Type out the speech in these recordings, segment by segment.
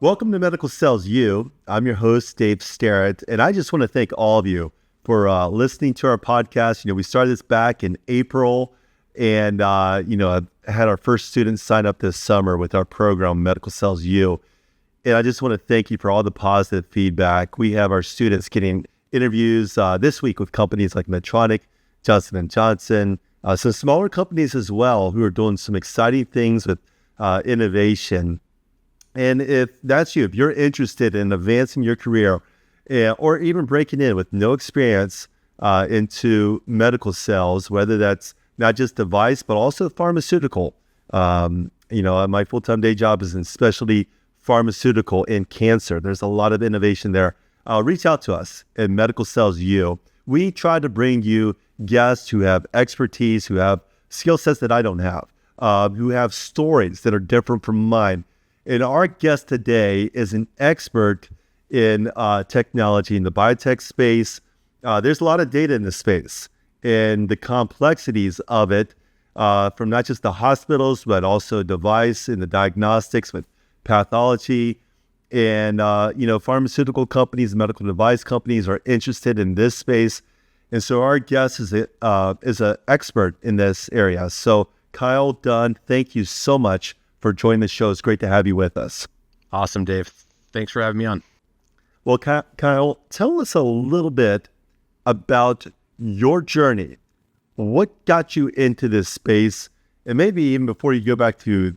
Welcome to Medical Cells U. I'm your host, Dave Starrett, and I just want to thank all of you for listening to our podcast. We started this back in April, and, I've had our first students sign up this summer with our program, Medical Cells U. And I just want to thank you for all the positive feedback. We have our students getting interviews this week with companies like Medtronic, Johnson & Johnson, some smaller companies as well who are doing some exciting things with innovation. And if that's you, if you're interested in advancing your career or even breaking in with no experience into medical cells, whether that's not just device, but also pharmaceutical. My full-time day job is in specialty pharmaceutical and cancer. There's a lot of innovation there. Reach out to us at Medical Cells U. We try to bring you guests who have expertise, who have skill sets that I don't have, who have stories that are different from mine. And our guest today is an expert in technology in the biotech space. There's a lot of data in this space and the complexities of it from not just the hospitals, but also device and the diagnostics with pathology. And, pharmaceutical companies, medical device companies are interested in this space. And so our guest is an expert in this area. So Kyle Dunn, thank you so much for joining the show. It's great to have you with us. Awesome, Dave. Thanks for having me on. Well, Kyle, tell us a little bit about your journey. What got you into this space? And maybe even before you go back to,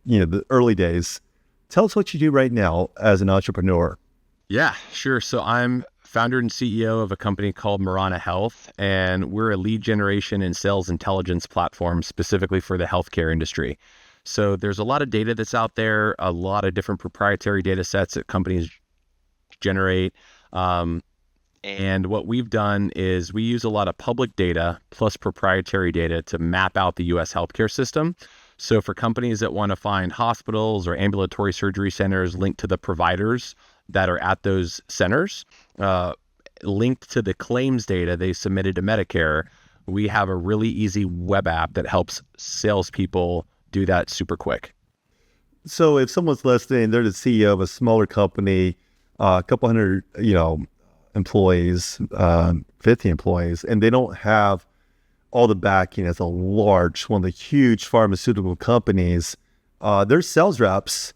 the early days, tell us what you do right now as an entrepreneur. Yeah, sure. So I'm founder and CEO of a company called Morana Health, and we're a lead generation and sales intelligence platform specifically for the healthcare industry. So there's a lot of data that's out there, a lot of different proprietary data sets that companies generate. And what we've done is we use a lot of public data plus proprietary data to map out the U.S. healthcare system. So for companies that want to find hospitals or ambulatory surgery centers linked to the providers that are at those centers, linked to the claims data they submitted to Medicare, we have a really easy web app that helps salespeople do that super quick. So if someone's listening, they're the CEO of a smaller company, a couple hundred, employees, 50 employees, and they don't have all the backing as one of the huge pharmaceutical companies. Their sales reps,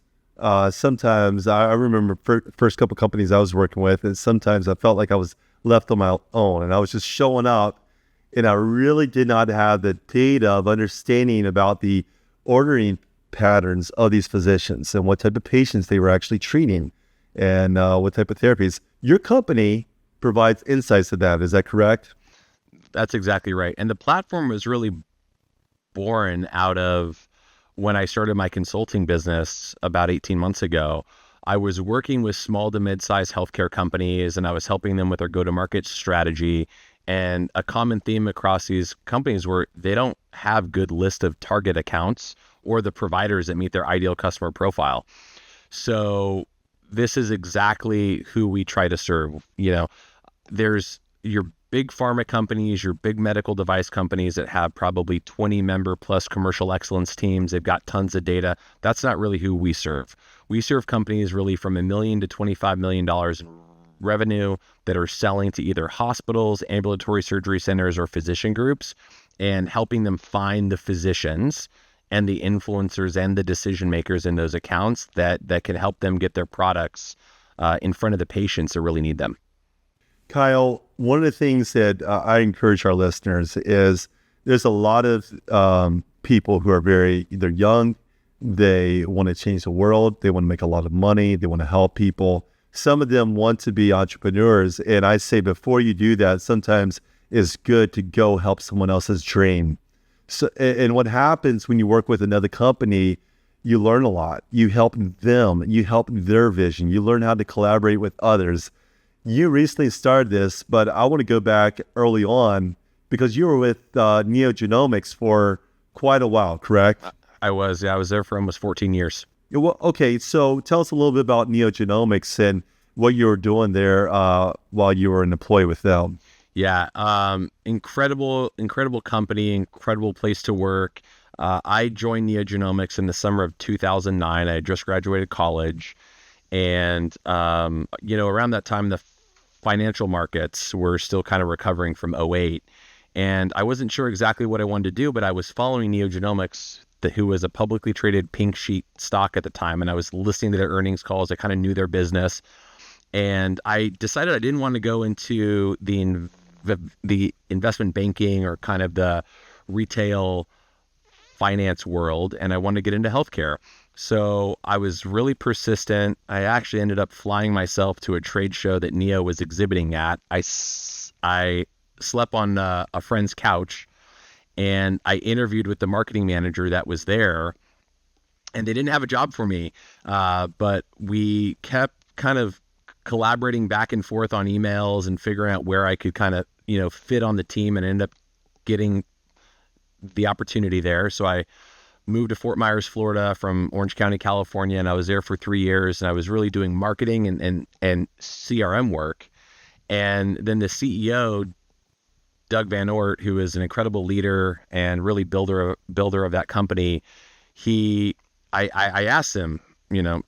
sometimes I remember first couple companies I was working with, and sometimes I felt like I was left on my own and I was just showing up, and I really did not have the data of understanding about the ordering patterns of these physicians and what type of patients they were actually treating and what type of therapies. Your company provides insights to that. Is that correct? That's exactly right. And the platform was really born out of when I started my consulting business about 18 months ago. I was working with small to mid-sized healthcare companies, and I was helping them with their go-to-market strategy. And a common theme across these companies were they don't have good list of target accounts or the providers that meet their ideal customer profile. So this is exactly who we try to serve. There's your big pharma companies, your big medical device companies that have probably 20 member plus commercial excellence teams. They've got tons of data. That's not really who we serve. We serve companies really from $1 million to $25 million in revenue that are selling to either hospitals, ambulatory surgery centers, or physician groups, and helping them find the physicians and the influencers and the decision makers in those accounts that can help them get their products in front of the patients that really need them. Kyle, one of the things that I encourage our listeners is there's a lot of people who are they're young, they want to change the world, they want to make a lot of money, they want to help people. Some of them want to be entrepreneurs. And I say before you do that, sometimes it's good to go help someone else's dream. So, and what happens when you work with another company, you learn a lot. You help them, you help their vision, you learn how to collaborate with others. You recently started this, but I want to go back early on because you were with Neogenomics for quite a while, correct? I was there for almost 14 years. Well, okay, so tell us a little bit about Neogenomics and what you were doing there while you were an employee with them. Yeah, incredible company, incredible place to work. I joined Neogenomics in the summer of 2009. I had just graduated college, And, around that time, the financial markets were still kind of recovering from '08. And I wasn't sure exactly what I wanted to do, but I was following Neogenomics, who was a publicly traded pink sheet stock at the time. And I was listening to their earnings calls. I kind of knew their business. And I decided I didn't want to go into the investment banking or kind of the retail finance world, and I wanted to get into healthcare. So I was really persistent. I actually ended up flying myself to a trade show that Neo was exhibiting at. I slept on a friend's couch, and I interviewed with the marketing manager that was there, and they didn't have a job for me, but we kept kind of collaborating back and forth on emails and figuring out where I could kind of, fit on the team, and end up getting the opportunity there. So I moved to Fort Myers, Florida from Orange County, California, and I was there for 3 years, and I was really doing marketing and CRM work. And then the CEO, Doug Van Oort, who is an incredible leader and really builder of that company, I asked him,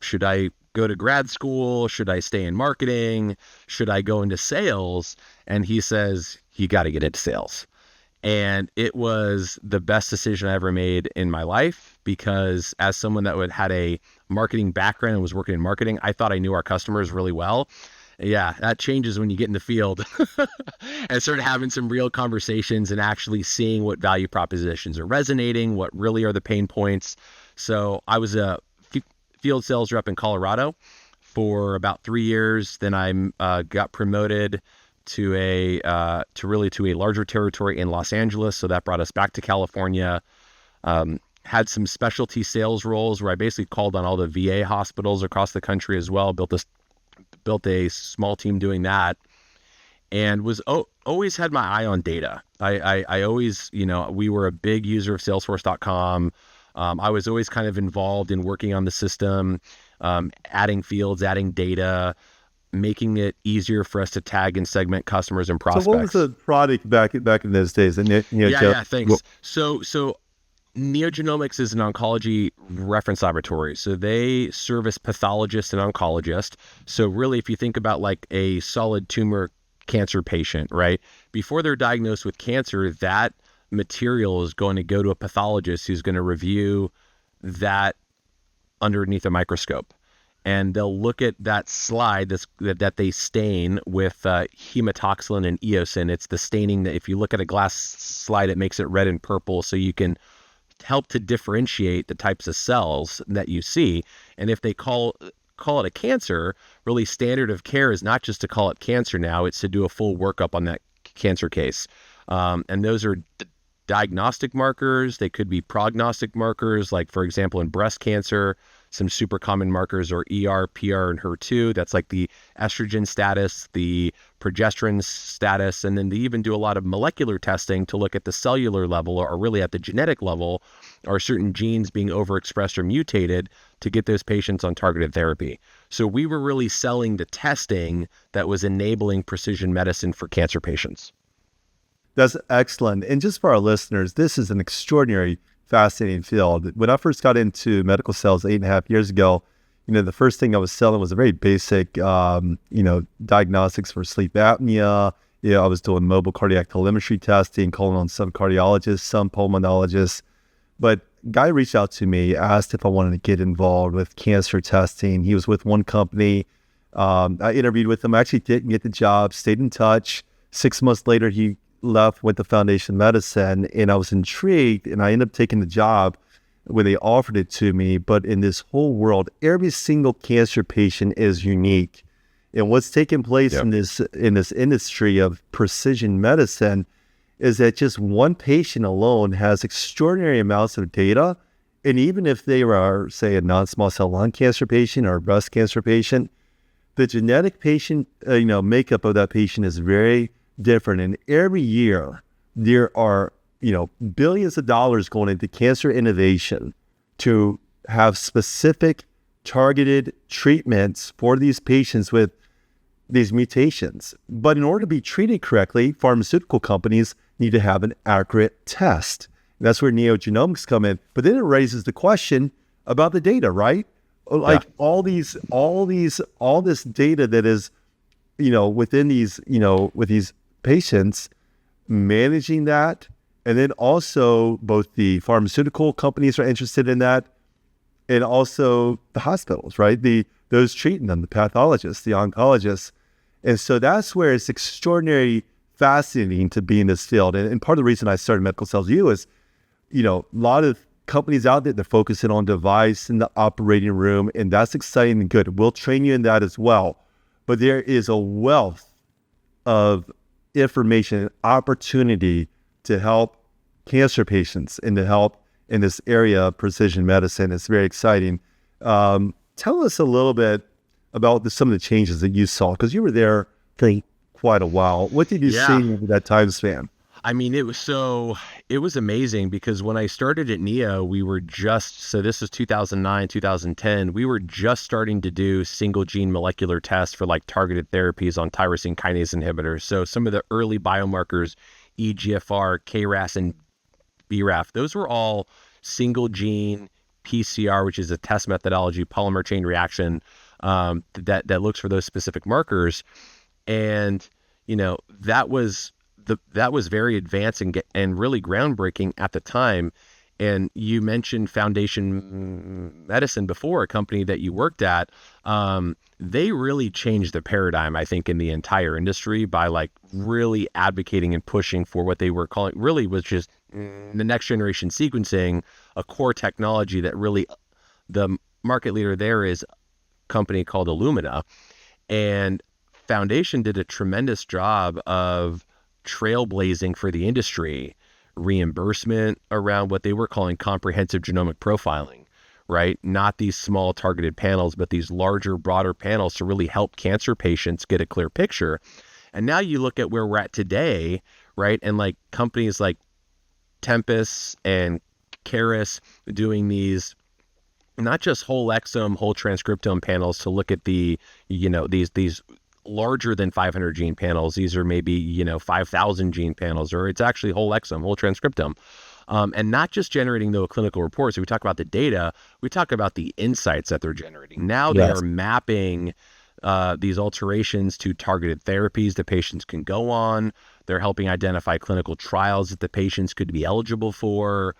should I go to grad school? Should I stay in marketing? Should I go into sales? And he says, you got to get into sales. And it was the best decision I ever made in my life, because as someone that had a marketing background and was working in marketing, I thought I knew our customers really well. Yeah, that changes when you get in the field and start having some real conversations and actually seeing what value propositions are resonating, what really are the pain points. So I was a field sales rep in Colorado for about 3 years. Then I got promoted to a larger territory in Los Angeles. So that brought us back to California. Had some specialty sales roles where I basically called on all the VA hospitals across the country as well. Built a small team doing that, and was always had my eye on data. I always, we were a big user of Salesforce.com. I was always kind of involved in working on the system, adding fields, adding data, making it easier for us to tag and segment customers and prospects. So what was the product back in those days? Yeah, thanks. So Neogenomics is an oncology reference laboratory. So they service pathologists and oncologists. So really, if you think about like a solid tumor cancer patient, right? Before they're diagnosed with cancer, that material is going to go to a pathologist who's going to review that underneath a microscope. And they'll look at that slide that they stain with hematoxylin and eosin. It's the staining that if you look at a glass slide, it makes it red and purple, so you can help to differentiate the types of cells that you see. And if they call it a cancer, really standard of care is not just to call it cancer now, it's to do a full workup on that cancer case. And those are diagnostic markers. They could be prognostic markers, like for example, in breast cancer, some super common markers are ER, PR, and HER2. That's like the estrogen status, the progesterone status, and then they even do a lot of molecular testing to look at the cellular level, or really at the genetic level, are certain genes being overexpressed or mutated to get those patients on targeted therapy. So we were really selling the testing that was enabling precision medicine for cancer patients. That's excellent. And just for our listeners, this is an extraordinary, fascinating field. When I first got into medical sales 8.5 years ago, the first thing I was selling was a very basic, diagnostics for sleep apnea. I was doing mobile cardiac telemetry testing, calling on some cardiologists, some pulmonologists. But a guy reached out to me, asked if I wanted to get involved with cancer testing. He was with one company. I interviewed with him. I actually didn't get the job, stayed in touch. 6 months later, he left, went to Foundation Medicine, and I was intrigued, and I ended up taking the job when they offered it to me. But in this whole world, every single cancer patient is unique. And what's taking place in this industry of precision medicine is that just one patient alone has extraordinary amounts of data. And even if they are, say, a non-small cell lung cancer patient or a breast cancer patient, the genetic patient, makeup of that patient is very different. And every year there are, billions of dollars going into cancer innovation to have specific targeted treatments for these patients with these mutations. But in order to be treated correctly, pharmaceutical companies need to have an accurate test. And that's where Neogenomics come in. But then it raises the question about the data, right? Yeah. Like all this data that is, within these, with these patients, managing that. And then also both the pharmaceutical companies are interested in that, and also the hospitals, right? Those treating them, the pathologists, the oncologists. And so that's where it's extraordinarily fascinating to be in this field. And part of the reason I started Medical Cells U is, a lot of companies out there, they're focusing on device in the operating room, and that's exciting and good. We'll train you in that as well. But there is a wealth of information, opportunity to help cancer patients and to help in this area of precision medicine. It's very exciting. Tell us a little bit about some of the changes that you saw, because you were there for quite a while. What did you see Yeah. over that time span? I mean, it was amazing because when I started at Neo, we were so this was 2009, 2010. We were just starting to do single gene molecular tests for like targeted therapies on tyrosine kinase inhibitors. So some of the early biomarkers, EGFR, KRAS, and BRAF, those were all single gene PCR, which is a test methodology, polymer chain reaction, that looks for those specific markers. And, that was very advanced and really groundbreaking at the time. And you mentioned Foundation Medicine before, a company that you worked at. They really changed the paradigm, I think, in the entire industry by like really advocating and pushing for what they were calling really was just the next generation sequencing, a core technology that really the market leader there is a company called Illumina. And Foundation did a tremendous job of trailblazing for the industry, reimbursement around what they were calling comprehensive genomic profiling, right? Not these small targeted panels, but these larger, broader panels to really help cancer patients get a clear picture. And now you look at where we're at today, right? And like companies like Tempest and Caris doing these not just whole exome, whole transcriptome panels to look at the, these larger than 500 gene panels. These are maybe, 5,000 gene panels, or it's actually whole exome, whole transcriptome. And not just generating the clinical reports. So we talk about the data, we talk about the insights that they're generating. Now they Yes. are mapping these alterations to targeted therapies the patients can go on. They're helping identify clinical trials that the patients could be eligible for.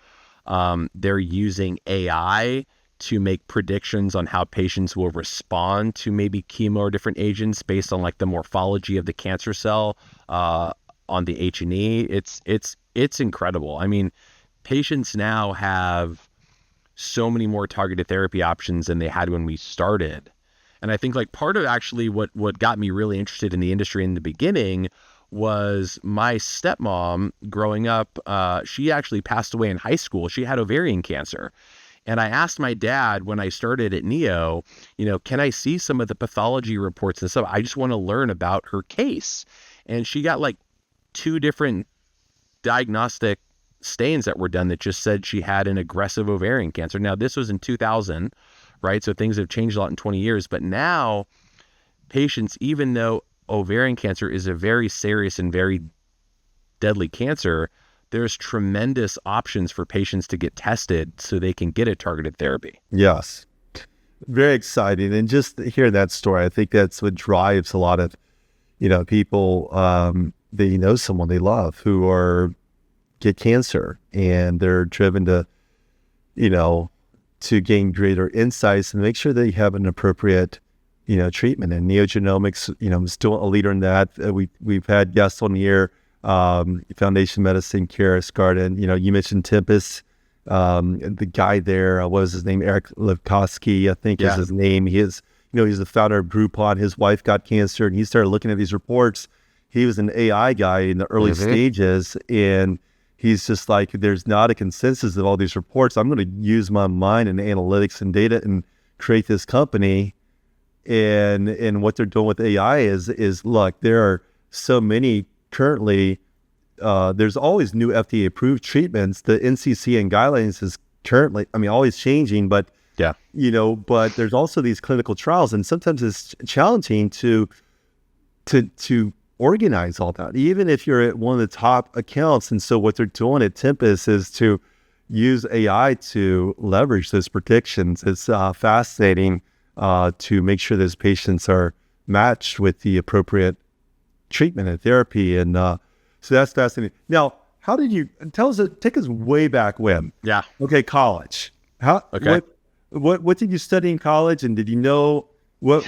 They're using AI to make predictions on how patients will respond to maybe chemo or different agents based on like the morphology of the cancer cell on the H&E. It's incredible. I mean, patients now have so many more targeted therapy options than they had when we started. And I think like part of actually what got me really interested in the industry in the beginning was my stepmom growing up. She actually passed away in high school. She had ovarian cancer. And I asked my dad when I started at Neo, can I see some of the pathology reports and stuff? I just want to learn about her case. And she got like 2 different diagnostic stains that were done that just said she had an aggressive ovarian cancer. Now, this was in 2000, right? So things have changed a lot in 20 years. But now patients, even though ovarian cancer is a very serious and very deadly cancer, there's tremendous options for patients to get tested so they can get a targeted therapy. Yes. Very exciting. And just hearing that story, I think that's what drives a lot of, people, they someone they love who get cancer, and they're driven to, to gain greater insights and make sure they have an appropriate, treatment. And Neogenomics, is still a leader in that. We've had guests on the air, Foundation Medicine, Karis Garden. You mentioned Tempest, the guy there, what was his name? Eric Levkowski, I think is his name. He is, he's the founder of Groupon. His wife got cancer, and he started looking at these reports. He was an AI guy in the early stages, and he's just like, there's not a consensus of all these reports. I'm going to use my mind and analytics and data and create this company. And what they're doing with AI is look, there are so many currently. There's always new FDA approved treatments. The NCCN guidelines is currently, always changing, but but there's also these clinical trials, and sometimes it's challenging to organize all that, even if you're at one of the top accounts. And so what they're doing at Tempest is to, use AI to leverage those predictions. It's fascinating to make sure those patients are matched with the appropriate treatment and therapy. And so that's fascinating. Now, how did you take us way back when? Yeah. Okay, college. Okay. What did you study in college, and did you know what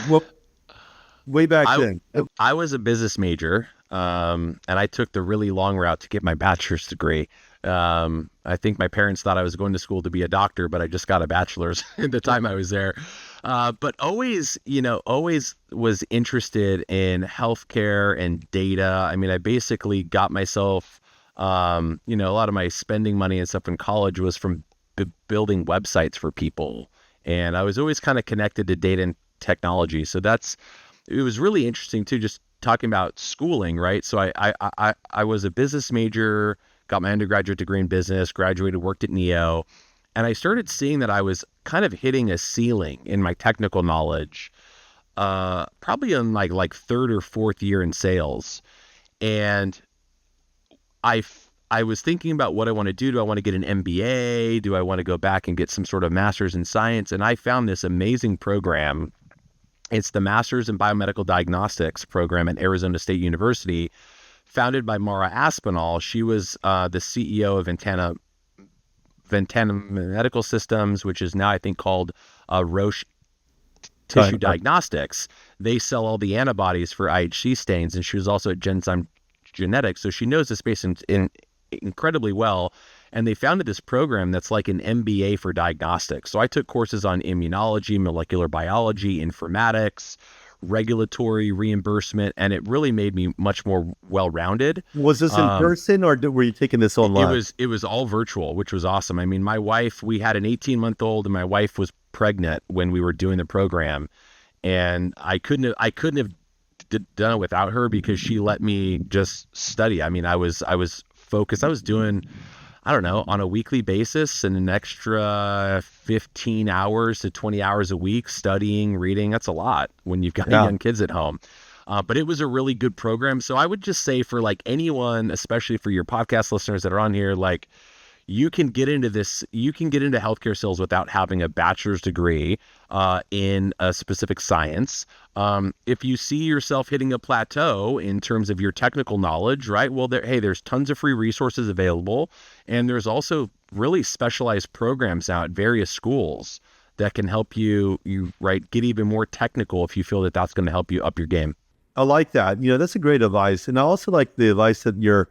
way back then? I was a business major, and I took the really long route to get my bachelor's degree. I think my parents thought I was going to school to be a doctor, but I just got a bachelor's at the time I was there. But always was interested in healthcare and data. I mean, I basically got myself, a lot of my spending money and stuff in college was from building websites for people. And I was always kind of connected to data and technology. So it was really interesting too, just talking about schooling, right? So I was a business major, got my undergraduate degree in business, graduated, worked at Neo, and I started seeing that I was kind of hitting a ceiling in my technical knowledge, probably in like third or fourth year in sales. And I was thinking about what I want to do. Do I want to get an MBA? Do I want to go back and get some sort of master's in science? And I found this amazing program. It's the Master's in Biomedical Diagnostics program at Arizona State University, founded by Mara Aspinall. She was the CEO of Ventana Medical Systems, which is now I think called Roche Tissue Diagnostics. They sell all the antibodies for IHC stains, and she was also at Genzyme Genetics, so she knows the space in incredibly well. And they founded this program that's like an MBA for diagnostics. So I took courses on immunology, molecular biology, informatics, regulatory, reimbursement, and it really made me much more well-rounded. Was this in person, or were you taking this online? It was all virtual, which was awesome. I mean, my wife, we had an 18-month-old, and my wife was pregnant when we were doing the program, and I couldn't have done it without her because she let me just study. I mean, I was focused. I was doing, I don't know, on a weekly basis and an extra 15 hours to 20 hours a week studying, reading. That's a lot when you've got young kids at home. But it was a really good program. So I would just say for like anyone, especially for your podcast listeners that are on here, like you can get into healthcare sales without having a bachelor's degree in a specific science. If you see yourself hitting a plateau in terms of your technical knowledge, right? Well, there's tons of free resources available. And there's also really specialized programs now at various schools that can help you get even more technical if you feel that that's going to help you up your game. I like that. That's a great advice. And I also like the advice that your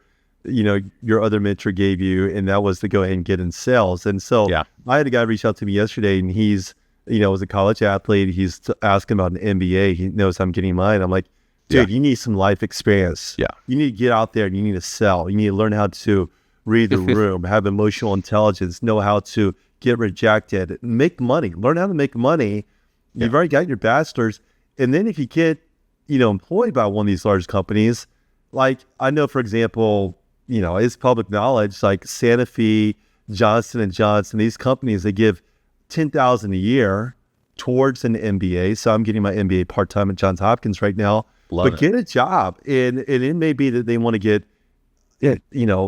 other mentor gave you, and that was to go ahead and get in sales. And so I had a guy reach out to me yesterday, and he's, was a college athlete. He's asking about an MBA. He knows I'm getting mine. I'm like, dude, you need some life experience. Yeah. You need to get out there and you need to sell. You need to learn how to read the room, have emotional intelligence, know how to get rejected, make money, learn how to make money. You've already got your bachelor's. And then if you get, employed by one of these large companies, like I know, for example, it's public knowledge, like Sanofi, Johnson & Johnson, these companies, they give $10,000 a year towards an MBA. So I'm getting my MBA part-time at Johns Hopkins right now. Get a job. And it may be that they want to get,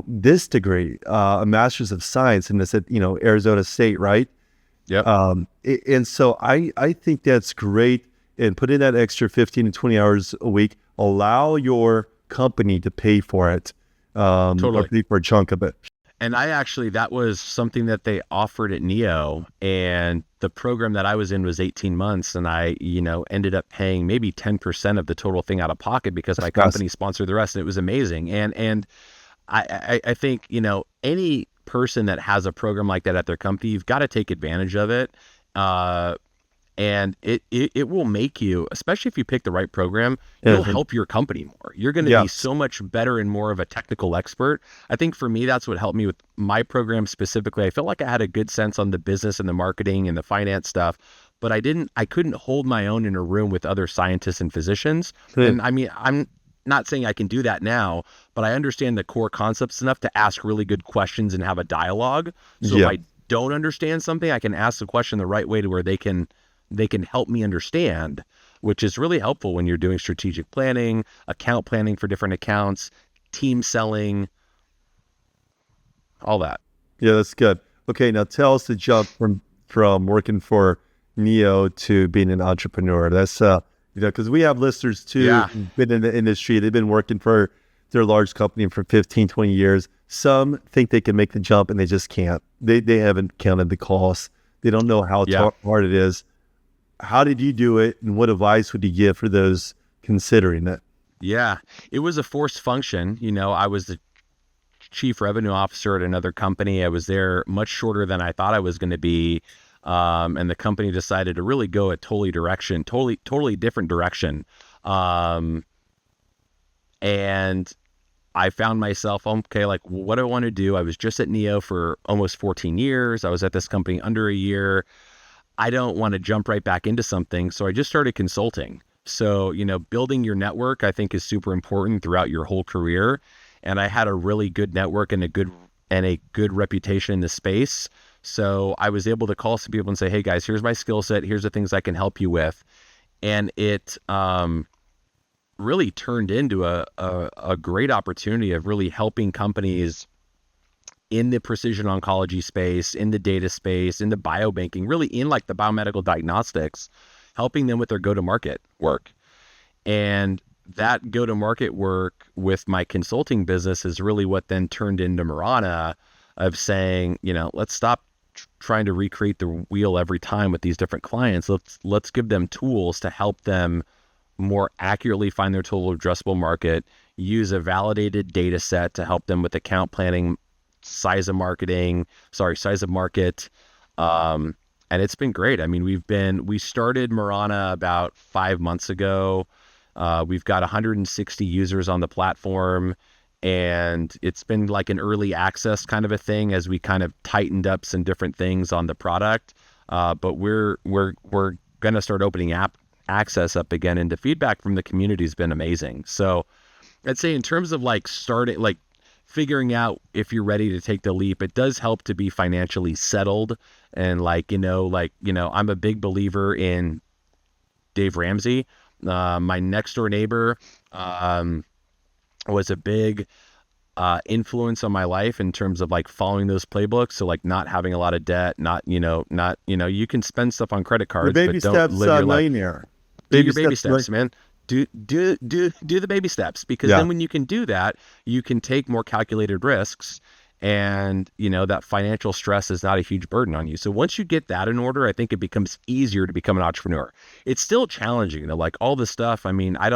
this degree, a master's of science, and it's at, Arizona State, right? Yeah. And so I think that's great. And put in that extra 15 to 20 hours a week, allow your company to pay for it. Totally. Or pay for a chunk of it. And that was something that they offered at Neo, and the program that I was in was 18 months, and I, ended up paying maybe 10% of the total thing out of pocket because my company sponsored the rest, and it was amazing. And I think, any person that has a program like that at their company, you've got to take advantage of it. And it will make you, especially if you pick the right program, it'll help your company more. You're going to be so much better and more of a technical expert. I think for me, that's what helped me with my program specifically. I felt like I had a good sense on the business and the marketing and the finance stuff, but I couldn't hold my own in a room with other scientists and physicians. And I mean, I'm not saying I can do that now, but I understand the core concepts enough to ask really good questions and have a dialogue. So if I don't understand something, I can ask the question the right way to where they can help me understand, which is really helpful when you're doing strategic planning, account planning for different accounts, team selling, all that. Yeah, that's good. Okay, now tell us the jump from working for Neo to being an entrepreneur. That's because we have listeners too Yeah. who've been in the industry. They've been working for their large company for 15, 20 years. Some think they can make the jump and they just can't. They haven't counted the costs. They don't know how Yeah. hard it is. How did you do it, and what advice would you give for those considering it? Yeah. It was a forced function. I was the chief revenue officer at another company. I was there much shorter than I thought I was going to be. And the company decided to really go a totally different direction. Um, and I found myself, okay, like, what do I want to do? I was just at Neo for almost 14 years. I was at this company under a year. I don't want to jump right back into something. So I just started consulting. So, building your network, I think, is super important throughout your whole career. And I had a really good network and a good reputation in the space. So I was able to call some people and say, hey guys, here's my skill set. Here's the things I can help you with. And it really turned into a great opportunity of really helping companies in the precision oncology space, in the data space, in the biobanking, really in like the biomedical diagnostics, helping them with their go-to-market work. And that go-to-market work with my consulting business is really what then turned into Morana, of saying, let's stop trying to recreate the wheel every time with these different clients. Let's give them tools to help them more accurately find their total addressable market, use a validated data set to help them with account planning, size of market. And it's been great. I mean, we started Morana about 5 months ago. We've got 160 users on the platform, and it's been like an early access kind of a thing as we kind of tightened up some different things on the product. But we're going to start opening app access up again, and the feedback from the community has been amazing. So I'd say in terms of like starting, like figuring out if you're ready to take the leap, it does help to be financially settled. And I'm a big believer in Dave Ramsey. My next door neighbor was a big influence on my life in terms of like following those playbooks. So like not having a lot of debt, you can spend stuff on credit cards, The baby but don't steps live your life. millionaire. Do your baby steps, man. Do the baby steps, because Yeah. then when you can do that, you can take more calculated risks, and that financial stress is not a huge burden on you. So once you get that in order, I think it becomes easier to become an entrepreneur. It's still challenging though, like all this stuff. I mean, I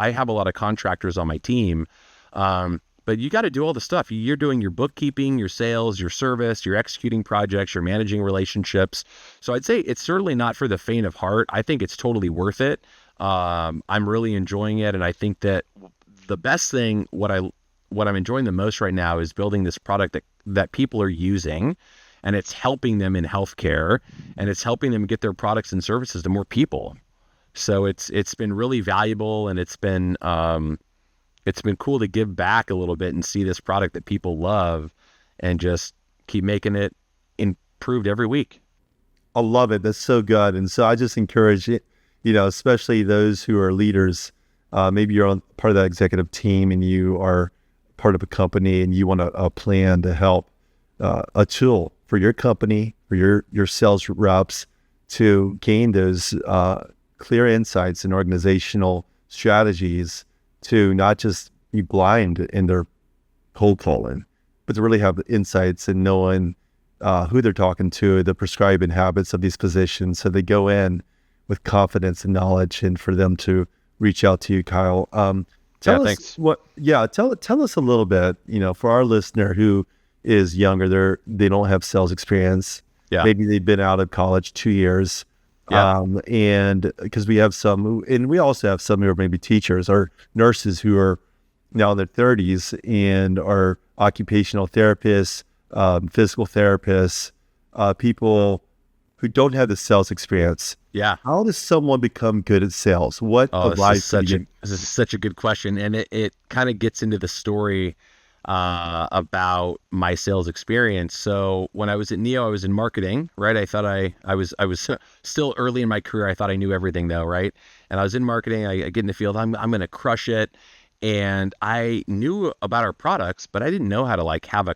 have a lot of contractors on my team, but you got to do all the stuff. You're doing your bookkeeping, your sales, your service, you're executing projects, you're managing relationships. So I'd say it's certainly not for the faint of heart. I think it's totally worth it. I'm really enjoying it. And I think that the best thing, what I'm enjoying the most right now, is building this product that people are using, and it's helping them in healthcare, and it's helping them get their products and services to more people. So it's been really valuable, and it's been cool to give back a little bit and see this product that people love and just keep making it improved every week. I love it. That's so good. And so I just encourage it, especially those who are leaders. Maybe you're on part of that executive team and you are part of a company and you want a plan to help, a tool for your company, for your sales reps to gain those clear insights and organizational strategies to not just be blind in their cold calling, but to really have insights and knowing who they're talking to, the prescribing habits of these physicians, so they go in with confidence and knowledge, and for them to reach out to you, Kyle. Tell us Thanks. tell us a little bit, for our listener who is younger, they don't have sales experience. Yeah. Maybe they've been out of college 2 years. Yeah. And because we have some, and we also have some who are maybe teachers or nurses who are now in their 30s and are occupational therapists, physical therapists, people who don't have the sales experience. Yeah. How does someone become good at sales? What advice do you? This is such a good question. And it kind of gets into the story about my sales experience. So when I was at Neo, I was in marketing, right? I thought I was still early in my career. I thought I knew everything though, right? And I was in marketing. I get in the field. I'm going to crush it. And I knew about our products, but I didn't know how to like have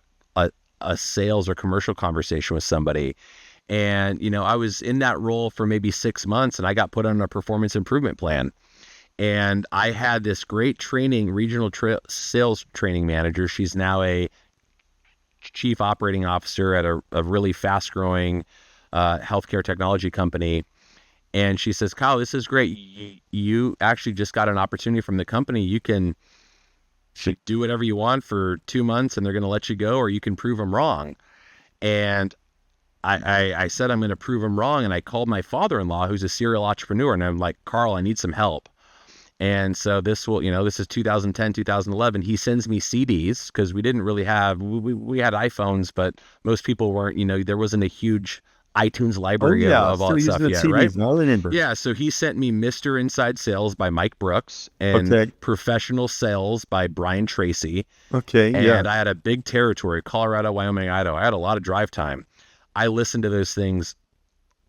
a sales or commercial conversation with somebody. And, I was in that role for maybe 6 months, and I got put on a performance improvement plan. And I had this great regional sales training manager. She's now a chief operating officer at a really fast growing healthcare technology company. And she says, Kyle, this is great. You actually just got an opportunity from the company. You can do whatever you want for 2 months and they're going to let you go, or you can prove them wrong. And I said, I'm going to prove them wrong. And I called my father-in-law, who's a serial entrepreneur. And I'm like, Carl, I need some help. And so this is 2010, 2011. He sends me CDs because we didn't really we had iPhones, but most people weren't, there wasn't a huge iTunes library of all that stuff yet, right? Yeah, so he sent me Mr. Inside Sales by Mike Brooks and Professional Sales by Brian Tracy. And I had a big territory, Colorado, Wyoming, Idaho. I had a lot of drive time. I listened to those things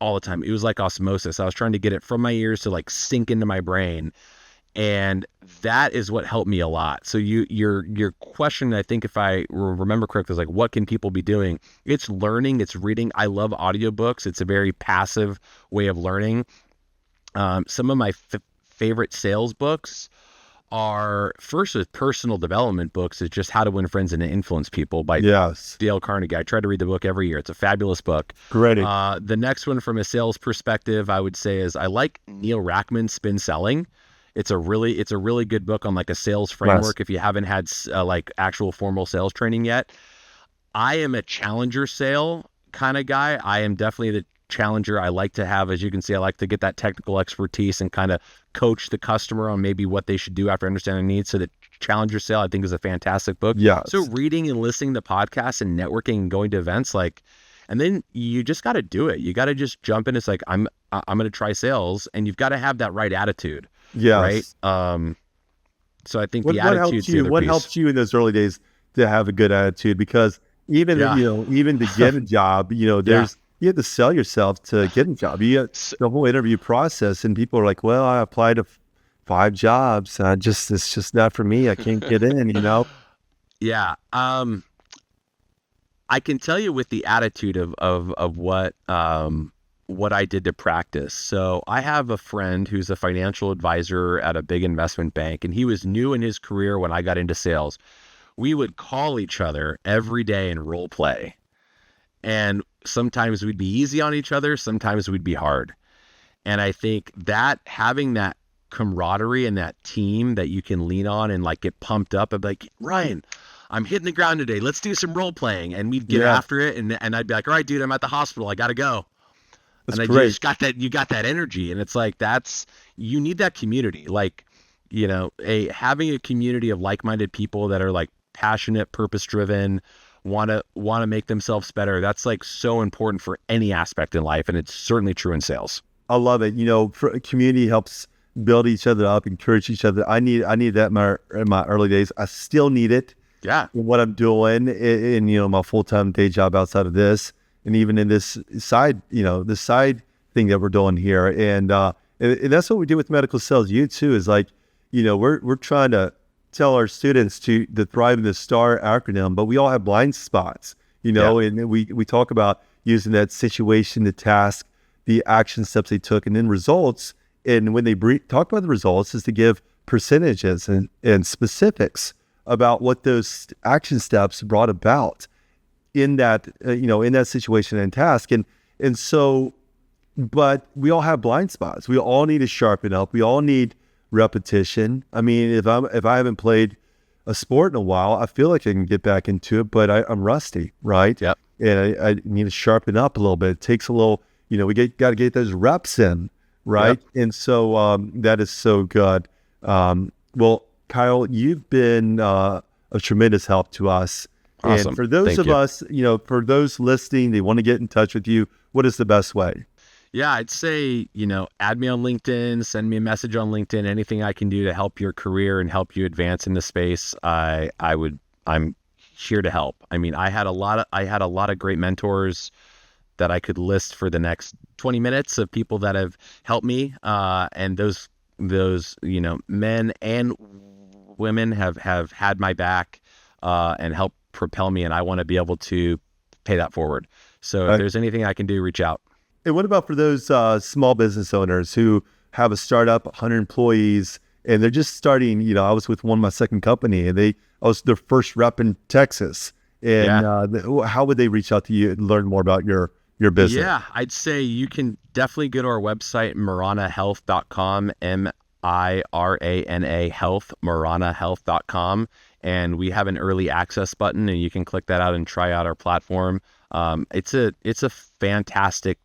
all the time. It was like osmosis. I was trying to get it from my ears to like sink into my brain. And that is what helped me a lot. So your question, I think if I remember correctly, is like, what can people be doing? It's learning, it's reading. I love audiobooks. It's a very passive way of learning. Some of my favorite sales books are, first with personal development books, is just How to Win Friends and Influence People by Dale Carnegie. I try to read the book every year. It's a fabulous book. Great. The next one from a sales perspective, I would say, is I like Neil Rackman's Spin Selling. It's a really good book on like a sales framework. If you haven't had like actual formal sales training yet. I am a challenger sale kind of guy. I am definitely the challenger. I like to have, as you can see, I like to get that technical expertise and kind of coach the customer on maybe what they should do after understanding needs. So the Challenger Sale, I think, is a fantastic book. Yeah. So reading and listening to podcasts and networking and going to events, and then you just got to do it. You got to just jump in. It's like, I'm going to try sales, and you've got to have that right attitude. Yes. Right. So I think the attitude's the other piece. What helped you in those early days to have a good attitude? Because even to get a job, you have to sell yourself to get a job. You get the whole interview process, and people are like, "Well, I applied to 5 jobs. It's just not for me. I can't get in." Yeah. I can tell you with the attitude of what I did to practice. So I have a friend who's a financial advisor at a big investment bank, and he was new in his career when I got into sales. We would call each other every day and role play. And sometimes we'd be easy on each other, sometimes we'd be hard. And I think that having that camaraderie and that team that you can lean on and like get pumped up and be like, Ryan, I'm hitting the ground today. Let's do some role playing. And we'd get after it. And I'd be like, all right, dude, I'm at the hospital. I got to go. That's and great. You got that energy. And it's like, you need that community. Like, having a community of like-minded people that are like passionate, purpose-driven, want to make themselves better. That's like so important for any aspect in life. And it's certainly true in sales. I love it. Community helps build each other up, encourage each other. I need that in my early days. I still need it. Yeah. In what I'm doing in my full-time day job outside of this, and even in this side, this side thing that we're doing here. And that's what we do with medical sales. You too is like, we're trying to tell our students to thrive in the STAR acronym, but we all have blind spots, and we talk about using that situation, the task, the action steps they took, and then results. And when they talk about the results, is to give percentages and specifics about what those action steps brought about in that, in that situation and task. And so, but we all have blind spots. We all need to sharpen up. We all need repetition. I mean, if I haven't played a sport in a while, I feel like I can get back into it, but I'm rusty, right? Yep. And I need to sharpen up a little bit. It takes a little, we got to get those reps in, right? Yep. And so that is so good. Well, Kyle, you've been a tremendous help to us. Awesome. And for those of us, for those listening, they want to get in touch with you, what is the best way? Yeah, I'd say, add me on LinkedIn, send me a message on LinkedIn, anything I can do to help your career and help you advance in the space. I'm here to help. I mean, I had a lot of great mentors that I could list for the next 20 minutes of people that have helped me. And those, men and women have had my back. and help propel me. And I want to be able to pay that forward. So if Right. there's anything I can do, reach out. And what about for those small business owners who have a startup, 100 employees, and they're just starting? I was with my second company, and I was their first rep in Texas. And Yeah. how would they reach out to you and learn more about your business? Yeah, I'd say you can definitely go to our website, moranahealth.com, MIRANA health, moranahealth.com. And we have an early access button, and you can click that out and try out our platform. It's a fantastic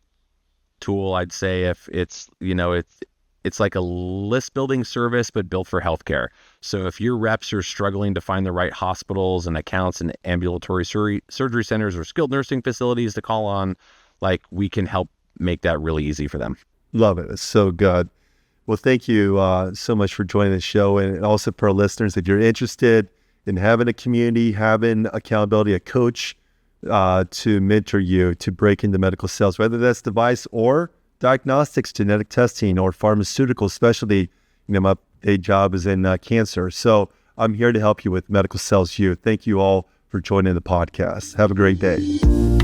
tool. I'd say if it's like a list building service, but built for healthcare. So if your reps are struggling to find the right hospitals and accounts and ambulatory surgery centers or skilled nursing facilities to call on, like, we can help make that really easy for them. Love it. It's so good. Well, thank you so much for joining the show. And also for our listeners, if you're interested in having a community, having accountability, a coach to mentor you to break into medical sales, whether that's device or diagnostics, genetic testing, or pharmaceutical specialty. My day job is in cancer. So I'm here to help you with medical sales. Thank you all for joining the podcast. Have a great day.